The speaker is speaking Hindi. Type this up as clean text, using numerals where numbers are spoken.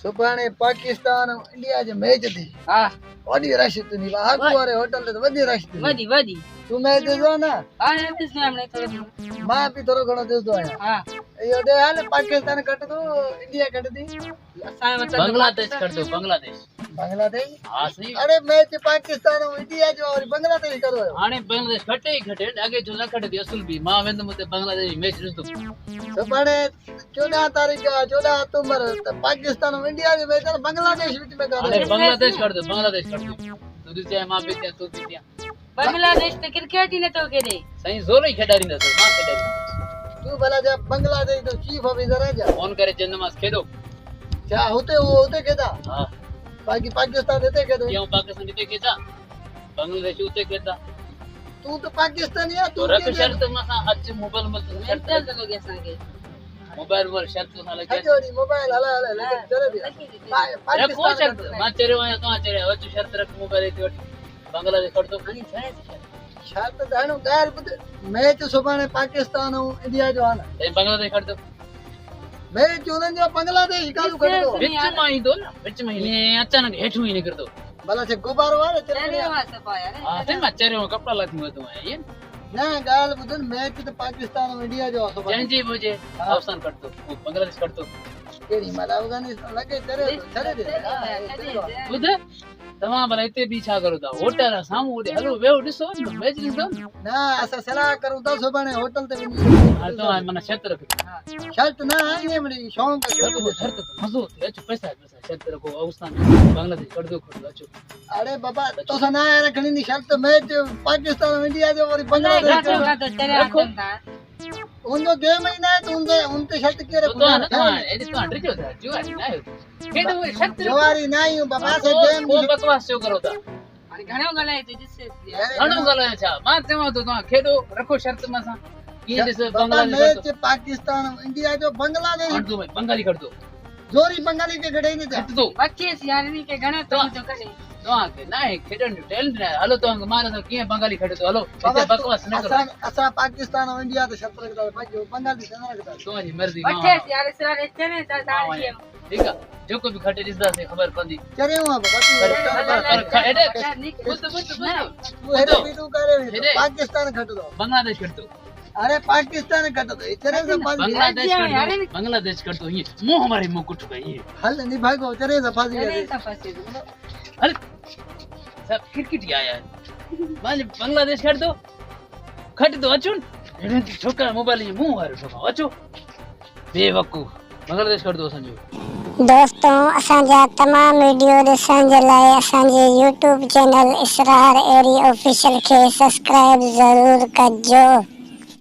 सुभाणे पाकिस्तान इंडिया जो मैच थी। हाँ वॾी रश थी हाकू वारे होटल ते वॾी रश थी। वधी वधी तू मैच ॾिसो न? हाँ यार किसने हमने थोड़ा मां बि थोरो घणो ॾिसंदो आहियां। हाँ इहो ॾे हाल पाकिस्तान कटंदो इंडिया कटंदी। असां मतलब बांग्लादेश कर दो बांग्लादेश। बांग्लादेश हाँ सही। अरे मैच पाकिस्तान ऐं इंडिया जो और बांग्लादेश करो आहियो। हाणे बांग्लादेश घटे ही घटे आगे जो न कटे असल भी मां वेंदुमि उते बांग्लादेश मैच ॾिसंदुमि। सुभाणे 14 तारीख़ 14 अक्टूबर त पाकिस्तान ऐं इंडिया जो मैच आहे बांग्लादेश विच में हाणे करो। बांग्लादेश कर दो बांग्लादेश कर दो। तू ॾिसे मां बि थियां तू बि थियां। बांग्लादेश तो क्रिकेट ही न तो खेले साईं ज़ोर ही खेॾारींदासीं मां खेॾारींदुमि। तू भला जा बांग्लादेश जो चीफ ऑफिसर आहे छा? फोन करे चवंदोमांसि खेॾो। छा हुते उहो हुते खेॾा हाँ बाक़ी पाकिस्तान हिते खेॾो। कीअं पाकिस्तान हिते खेॾा बांग्लादेश उते खेॾा। तू त पाकिस्तानी आहे तो तू रख शर्त मां अच मोबाइल मत शर्त मेंटल तो लगे संगे मोबाइल पर शर्त सां लगे अजोड़ी मोबाइल हला हला लेकिन चले दिया रखो पाकिस्तान शर्त मां चरियो आहियां तव्हां चरिया अच शर्त रख मोबाइल ते वठ बांग्लादेश कर दो। शर्त दाणो ॻाल्हि ॿुध मैच सुभाणे पाकिस्तान ऐं इंडिया जो आहे न साईं बांग्लादेश कर दो। मैच उन्हनि जो बांग्लादेश कालू कढंदो विच मां ईंदो न विच में ईअं अचानक हेठूं ई निकिरंदो। भला छा गुब्बारो आहे न चले अरे दिया वहां से पाया रे हाँ साईं मां चरियो कपिड़ा लाथी वेंदो आहियां ईअं न ॻाल्हि ॿुध मैच त पाकिस्तान ऐं इंडिया जो आहे सुभाणे जंहिंजी बि हुजे अवसान कर दो बांग्लादेश कर दो। केॾी महिल अफगानिस्तान लॻे चरे थो छॾे दे ॿुध तव्हां भला हिते बि छा करो था होटल साम्हूं होॾे हलो वेहो ॾिसो मैच ॾिसो न। न असां सलाह करूं था सुभाणे होटल ते वञी हाणे तव्हां माना शर्त रखो। शर्त न ईअं मिड़ी शौक़ रखो शर्त मज़ो अचे अचो पैसा शर्त रखो अवसान बांग्लादेश कर दो अचो। अरे बाबा तोसां न आहे रखणी नी शर्त मैच पाकिस्तान ऐं इंडिया जो वरी बांग्लादेश घाटो जो घाटो चले रखो। आतम था उनजो गेम ई न आहे त उनते शर्त केरु तो तव्हां न तव्हां एॾी तव्हां ॾिजो था जुआरी न आहियो केॾो उहे शर्त रखो। जवारी न आहियूं बाबा से गेम को बकवास छो करो था हाणे घणो गलाए तो जिससे घणो ॻाल्हायो छा मां चवां थो तव्हां खेॾो रखो शर्त मां सां कीअं ॾिस बाबा बांग्लादेश मैच पाकिस्तान ऐं इंडिया जो बांग्लादेश कर दो भाई बंगाली कर दो जोरी बंगाली के गड़े ने खट दो। बच्चे यानी के घणो तो जो करे तव्हांखे न आहे खेॾण जो टैलेंट न आहे हलो तव्हांखे मां ॾिसां कीअं बंगाली खेॾे थो हलो बाबा हिते बकवास न करो असां पाकिस्तान ऐं इंडिया ते शर्त रखदा बाकी बंगाली से न रखदा तव्हांजी मर्ज़ी बच्चे यार सारे चने ता सारे ठीकु आहे जेको बि खटे ॾिसंदासीं ख़बर पवंदी। चरे हुआ बाबा तू हेडे बीडू करे पाकिस्तान खट दो बांग्लादेश कर दो अरे पाकिस्तान खट दो चरे से बांग्लादेश कर दो ये मुंह हमारे मुंह कुछ गई हल नहीं भागो चरे से फांसी चने दे ता फसे अरे सब क्रिकेट ही आया है माने बांग्लादेश कर दो खट दो अचो छोकरा मोबाइल ये मुंह वारो छोकरा अचो बेवकूफ बांग्लादेश कर दो संजू। दोस्तों असांजा तमाम वीडियो ॾिसण जे लाइ असांजे YouTube चैनल इसरार एरी ऑफिशियल खे सब्सक्राइब ज़रूर कजो।